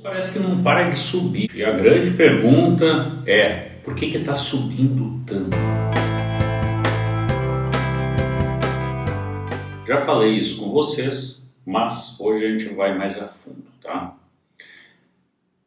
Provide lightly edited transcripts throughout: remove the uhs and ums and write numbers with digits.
Parece que não para de subir. E a grande pergunta é, por que está subindo tanto? Já falei isso com vocês, mas hoje a gente vai mais a fundo, tá?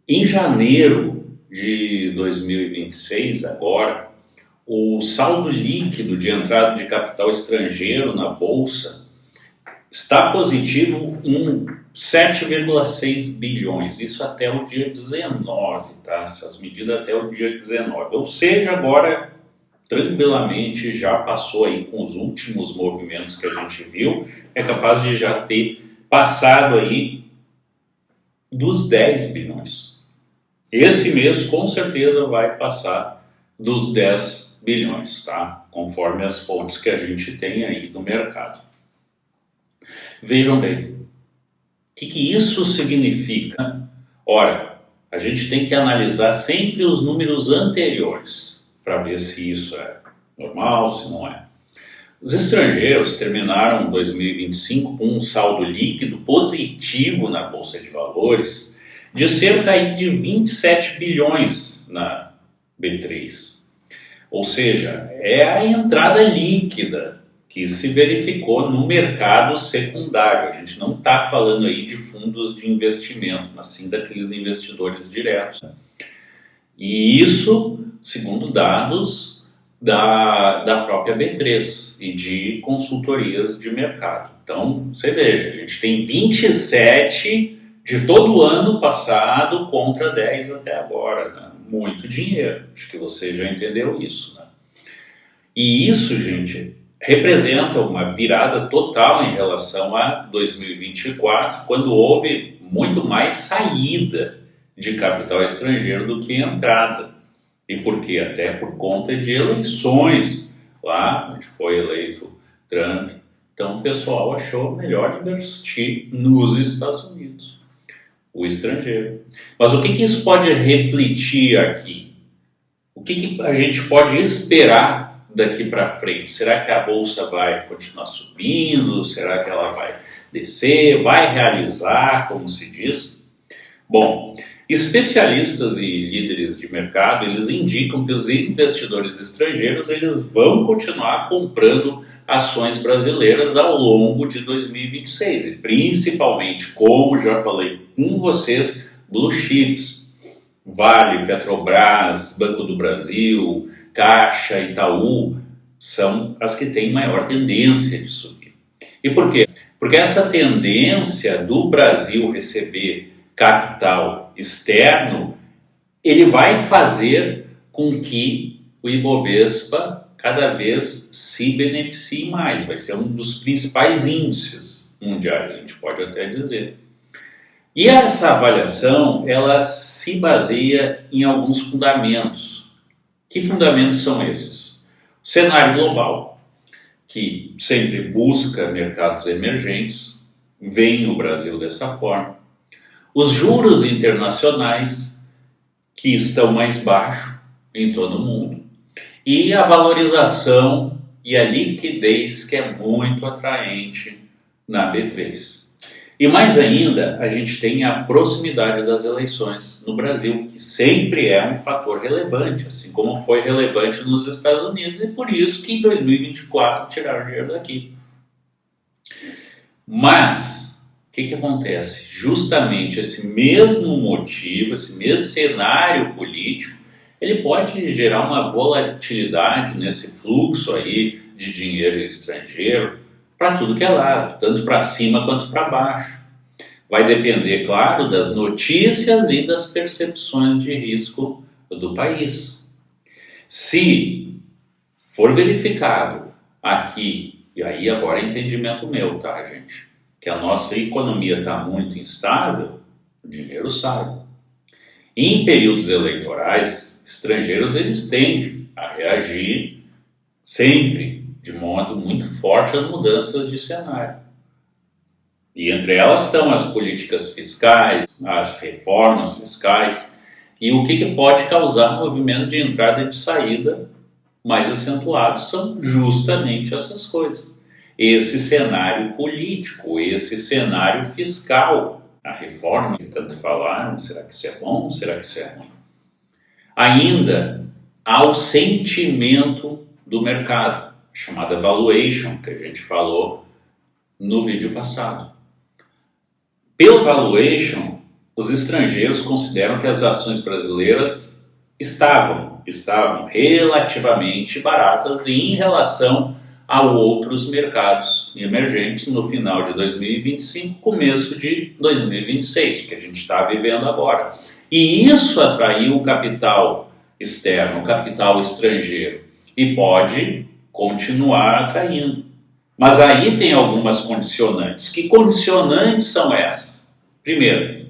Em janeiro de 2026, agora, o saldo líquido de entrada de capital estrangeiro na Bolsa está positivo em 7,6 bilhões, isso até o dia 19, tá? Essas medidas até o dia 19, ou seja, agora tranquilamente já passou aí com os últimos movimentos que a gente viu, é capaz de já ter passado aí dos 10 bilhões. Esse mês com certeza vai passar dos 10 bilhões, tá? Conforme as fontes que a gente tem aí no mercado. Vejam bem, o que isso significa? Ora, a gente tem que analisar sempre os números anteriores para ver se isso é normal, se não é. Os estrangeiros terminaram 2025 com um saldo líquido positivo na Bolsa de Valores de cerca de 27 bilhões na B3. Ou seja, é a entrada líquida que se verificou no mercado secundário. A gente não está falando aí de fundos de investimento, mas sim daqueles investidores diretos. E isso, segundo dados da própria B3 e de consultorias de mercado. Então, você veja, a gente tem 27 de todo o ano passado contra 10 até agora, né? Muito dinheiro, acho que você já entendeu isso, né? E isso, gente, representa uma virada total em relação a 2024, quando houve muito mais saída de capital estrangeiro do que entrada. E por quê? Até por conta de eleições, lá onde foi eleito Trump. Então o pessoal achou melhor investir nos Estados Unidos, o estrangeiro. Mas o que isso pode refletir aqui? O que a gente pode esperar daqui para frente? Será que a Bolsa vai continuar subindo? Será que ela vai descer? Vai realizar, como se diz? Bom, especialistas e líderes de mercado, eles indicam que os investidores estrangeiros eles vão continuar comprando ações brasileiras ao longo de 2026 e principalmente, como já falei com vocês, blue chips, Vale, Petrobras, Banco do Brasil, Caixa, Itaú, são as que têm maior tendência de subir. E por quê? Porque essa tendência do Brasil receber capital externo, ele vai fazer com que o Ibovespa cada vez se beneficie mais, vai ser um dos principais índices mundiais, a gente pode até dizer. E essa avaliação, ela se baseia em alguns fundamentos. Que fundamentos são esses? O cenário global, que sempre busca mercados emergentes, vem o Brasil dessa forma. Os juros internacionais, que estão mais baixos em todo o mundo. E a valorização e a liquidez, que é muito atraente na B3. E mais ainda, a gente tem a proximidade das eleições no Brasil, que sempre é um fator relevante, assim como foi relevante nos Estados Unidos, e por isso que em 2024 tiraram dinheiro daqui. Mas, o que acontece? Justamente esse mesmo motivo, esse mesmo cenário político, ele pode gerar uma volatilidade nesse fluxo aí de dinheiro estrangeiro, para tudo que é lado, tanto para cima quanto para baixo. Vai depender, claro, das notícias e das percepções de risco do país. Se for verificado aqui, e aí agora é entendimento meu, tá, gente? Que a nossa economia está muito instável, o dinheiro sai. Em períodos eleitorais, estrangeiros eles tendem a reagir sempre de modo muito forte às mudanças de cenário. E entre elas estão as políticas fiscais, as reformas fiscais, e o que pode causar movimento de entrada e de saída mais acentuados são justamente essas coisas. Esse cenário político, esse cenário fiscal. a reforma que tanto falaram, será que isso é bom, será que isso é ruim? Ainda há o sentimento do mercado, chamada valuation, que a gente falou no vídeo passado. Pelo valuation, os estrangeiros consideram que as ações brasileiras estavam relativamente baratas em relação a outros mercados emergentes no final de 2025, começo de 2026, que a gente está vivendo agora. E isso atraiu o capital externo, o capital estrangeiro, e pode continuar atraindo. Mas aí tem algumas condicionantes. Que condicionantes são essas? Primeiro,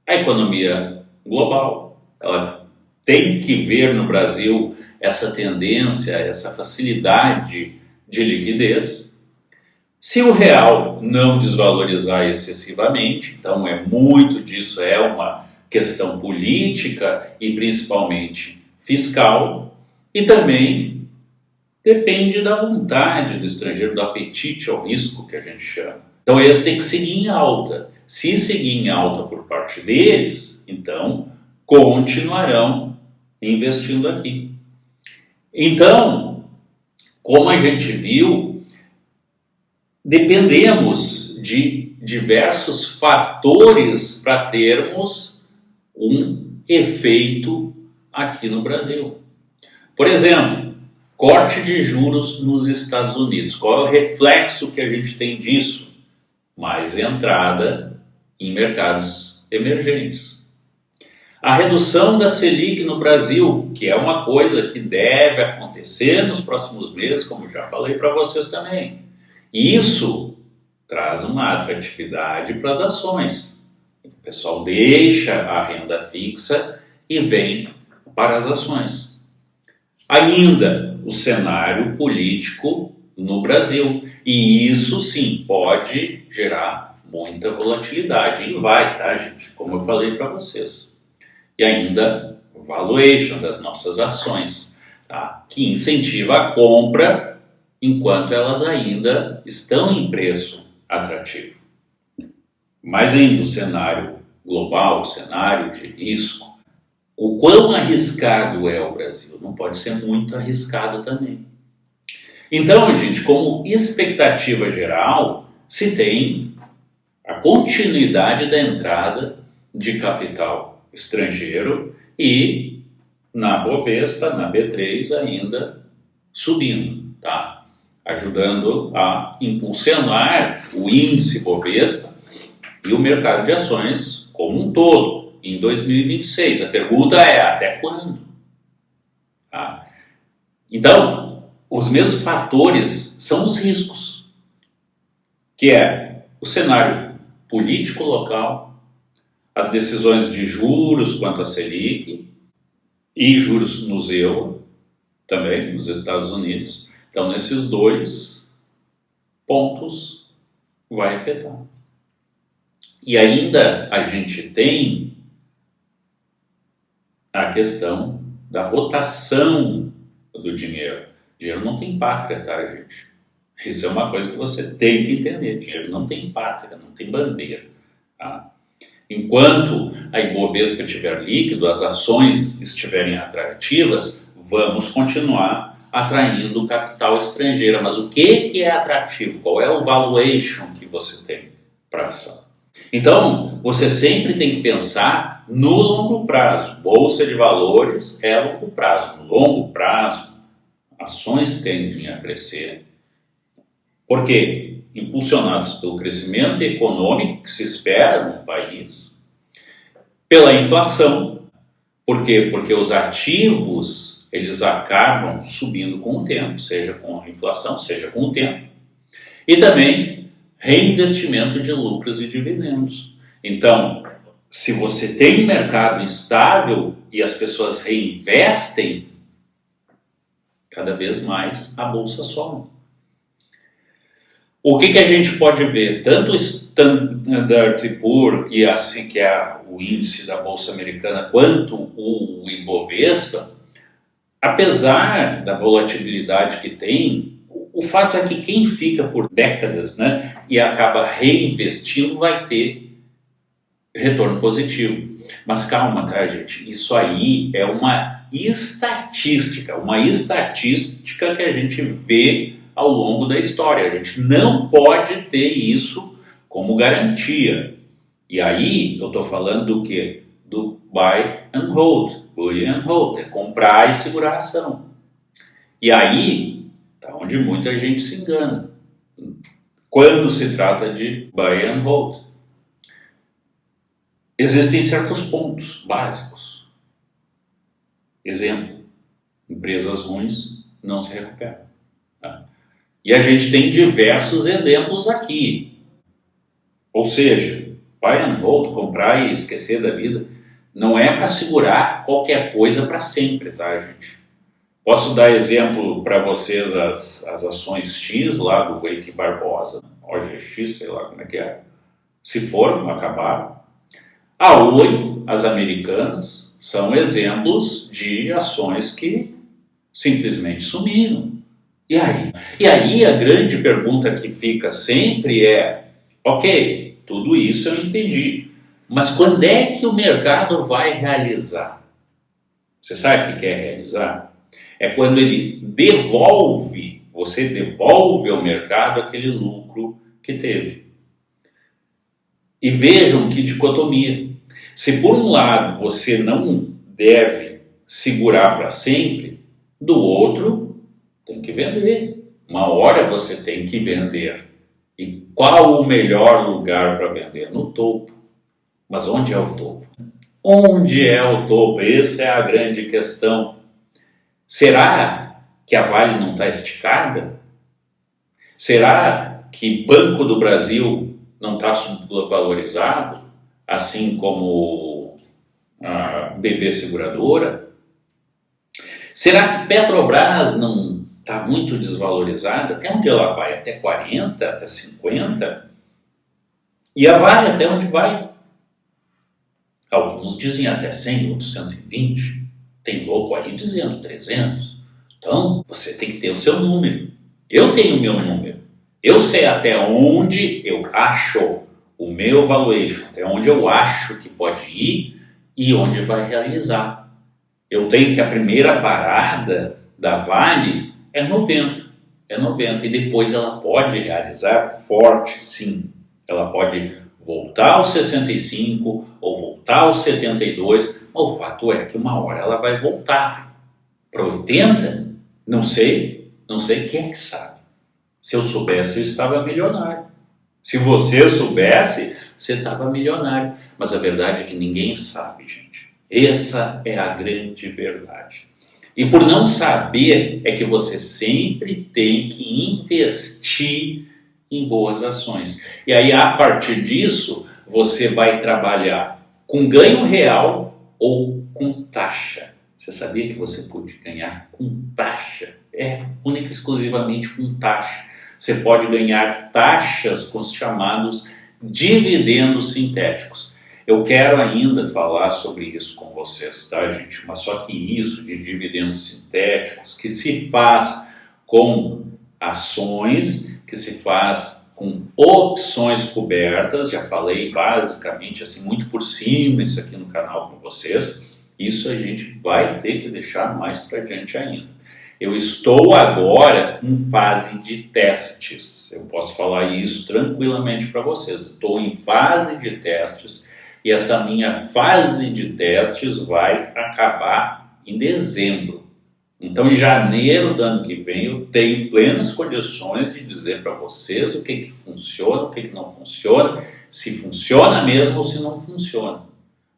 a economia global. Ela tem que ver no Brasil essa tendência, essa facilidade de liquidez. Se o real não desvalorizar excessivamente, então muito disso é uma questão política e principalmente fiscal, e também depende da vontade do estrangeiro, do apetite ao risco que a gente chama. Então esse tem que seguir em alta. Se seguir em alta por parte deles, então continuarão investindo aqui. Então, como a gente viu, dependemos de diversos fatores para termos um efeito aqui no Brasil. Por exemplo, corte de juros nos Estados Unidos. Qual é o reflexo que a gente tem disso? Mais entrada em mercados emergentes. A redução da Selic no Brasil, que é uma coisa que deve acontecer nos próximos meses, como já falei para vocês também. E isso traz uma atratividade para as ações. O pessoal deixa a renda fixa e vem para as ações. Ainda o cenário político no Brasil. E isso sim pode gerar muita volatilidade. E vai, tá, gente? Como eu falei para vocês. E ainda o valuation das nossas ações, tá? Que incentiva a compra enquanto elas ainda estão em preço atrativo. Mas ainda o cenário global, o cenário de risco, o quão arriscado é o Brasil? Não pode ser muito arriscado também. Então, gente, como expectativa geral, se tem a continuidade da entrada de capital estrangeiro e na Bovespa, na B3 ainda subindo, tá? Ajudando a impulsionar o índice Bovespa e o mercado de ações como um todo em 2026. A pergunta é até quando? Tá? Então, os mesmos fatores são os riscos, que é o cenário político local, as decisões de juros quanto à Selic e juros no euro, também nos Estados Unidos. Então, nesses dois pontos vai afetar. E ainda a gente tem a questão da rotação do dinheiro. Dinheiro não tem pátria, tá, gente? Isso é uma coisa que você tem que entender. Dinheiro não tem pátria, não tem bandeira, tá? Enquanto a Ibovespa estiver líquido, as ações estiverem atrativas, vamos continuar atraindo capital estrangeiro. Mas o que é atrativo? Qual é o valuation que você tem para a ação? Então, você sempre tem que pensar no longo prazo. Bolsa de valores é longo prazo. No longo prazo, ações tendem a crescer. Por quê? Impulsionados pelo crescimento econômico que se espera no país, pela inflação. Por quê? Porque os ativos eles acabam subindo com o tempo, seja com a inflação, seja com o tempo. E também reinvestimento de lucros e dividendos. Então, se você tem um mercado instável e as pessoas reinvestem, cada vez mais a bolsa sobe. O que a gente pode ver? Tanto o Standard & Poor's, e assim que é o índice da Bolsa Americana, quanto o Ibovespa, apesar da volatilidade que tem, o fato é que quem fica por décadas, né, e acaba reinvestindo vai ter retorno positivo. Mas calma, tá, gente? Isso aí é uma estatística que a gente vê ao longo da história. A gente não pode ter isso como garantia. E aí eu estou falando do quê? Do buy and hold, é comprar e segurar a ação. E aí, tá onde muita gente se engana, quando se trata de buy and hold. Existem certos pontos básicos. Exemplo, empresas ruins não se recuperam. Tá? E a gente tem diversos exemplos aqui. Ou seja, buy and hold, comprar e esquecer da vida, não é para segurar qualquer coisa para sempre, tá, gente? Posso dar exemplo para vocês as ações X lá do Eike Barbosa, OGX, sei lá como é que é. Se foram, acabaram. A Oi, as americanas, são exemplos de ações que simplesmente sumiram. E aí? E aí a grande pergunta que fica sempre é, ok, tudo isso eu entendi, mas quando é que o mercado vai realizar? Você sabe o que é realizar? É quando ele você devolve ao mercado aquele lucro que teve. E vejam que dicotomia. Se por um lado você não deve segurar para sempre, do outro tem que vender. Uma hora você tem que vender. E qual o melhor lugar para vender? No topo. Mas onde é o topo? Onde é o topo? Essa é a grande questão. Será que a Vale não está esticada? Será que Banco do Brasil não está subvalorizado? Assim como a BB Seguradora? Será que Petrobras não está muito desvalorizada? Até onde ela vai? Até 40? Até 50? E a Vale até onde vai? Alguns dizem até 100, outros 120. Tem louco aí dizendo 300. Então, você tem que ter o seu número. Eu tenho o meu número. Eu sei até onde eu acho o meu valuation, até onde eu acho que pode ir e onde vai realizar. Eu tenho que a primeira parada da Vale é 90. É 90. E depois ela pode realizar forte, sim. Ela pode voltar aos 65 ou voltar aos 72. O fato é que uma hora ela vai voltar para 80. Não sei quem é que sabe. Se eu soubesse, eu estava milionário. Se você soubesse, você estava milionário. Mas a verdade é que ninguém sabe, gente. Essa é a grande verdade. E por não saber, é que você sempre tem que investir em boas ações. E aí, a partir disso, você vai trabalhar com ganho real ou com taxa. Você sabia que você pode ganhar com taxa? Única e exclusivamente com taxa. Você pode ganhar taxas com os chamados dividendos sintéticos. Eu quero ainda falar sobre isso com vocês, tá, gente? Mas só que isso de dividendos sintéticos, que se faz com ações, que se faz com opções cobertas, já falei basicamente assim, muito por cima isso aqui no canal com vocês, isso a gente vai ter que deixar mais para adiante ainda. Eu estou agora em fase de testes, eu posso falar isso tranquilamente para vocês, estou em fase de testes e essa minha fase de testes vai acabar em dezembro. Então, em janeiro do ano que vem, eu tenho plenas condições de dizer para vocês o que funciona, o que não funciona, se funciona mesmo ou se não funciona.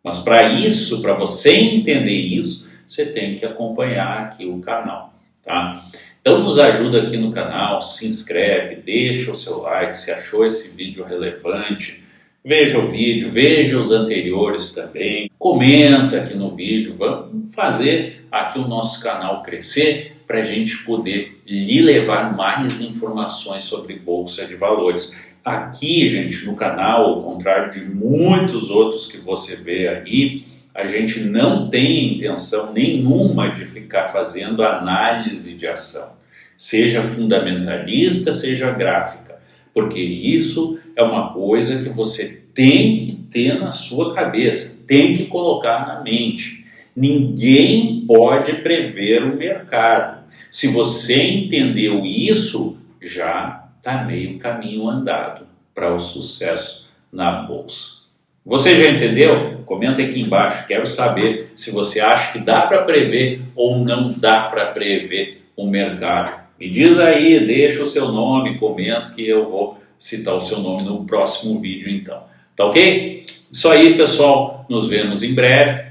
Mas para isso, para você entender isso, você tem que acompanhar aqui o canal, tá? Então, nos ajuda aqui no canal, se inscreve, deixa o seu like, se achou esse vídeo relevante, veja o vídeo, veja os anteriores também, comenta aqui no vídeo, vamos fazer aqui o nosso canal crescer para a gente poder lhe levar mais informações sobre Bolsa de Valores. Aqui, gente, no canal, ao contrário de muitos outros que você vê aí, a gente não tem intenção nenhuma de ficar fazendo análise de ação, seja fundamentalista, seja gráfica, porque isso é uma coisa que você tem que ter na sua cabeça, tem que colocar na mente. Ninguém pode prever o mercado. Se você entendeu isso, já está meio caminho andado para o sucesso na bolsa. Você já entendeu? Comenta aqui embaixo, quero saber se você acha que dá para prever ou não dá para prever o mercado. Me diz aí, deixa o seu nome, comenta que eu vou citar o seu nome no próximo vídeo então. Tá ok? Isso aí, pessoal, nos vemos em breve.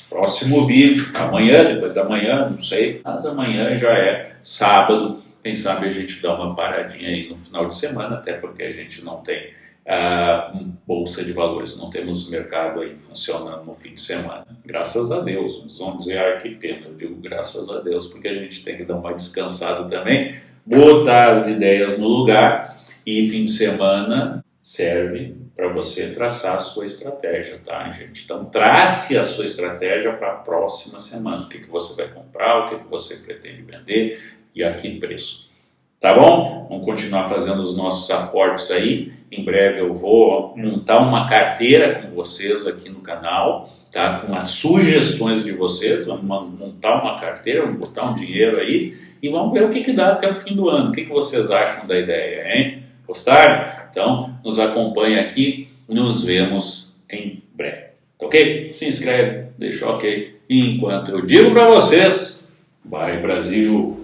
Próximo vídeo, amanhã, depois da manhã, não sei, mas amanhã já é sábado. Quem sabe a gente dá uma paradinha aí no final de semana, até porque a gente não tem bolsa de valores, não temos mercado aí funcionando no fim de semana. Graças a Deus, uns vão dizer, que pena, eu digo graças a Deus, porque a gente tem que dar uma descansada também, botar as ideias no lugar, e fim de semana serve para você traçar a sua estratégia, tá, gente? Então, trace a sua estratégia para a próxima semana. O que você vai comprar, o que você pretende vender e a que preço. Tá bom? Vamos continuar fazendo os nossos aportes aí. Em breve eu vou montar uma carteira com vocês aqui no canal, tá? Com as sugestões de vocês. Vamos montar uma carteira, vamos botar um dinheiro aí e vamos ver o que dá até o fim do ano. O que vocês acham da ideia, hein? Gostaram? Então, nos acompanhe aqui, nos vemos em breve, tá ok? Se inscreve, deixa o ok. Enquanto eu digo para vocês, vai Brasil!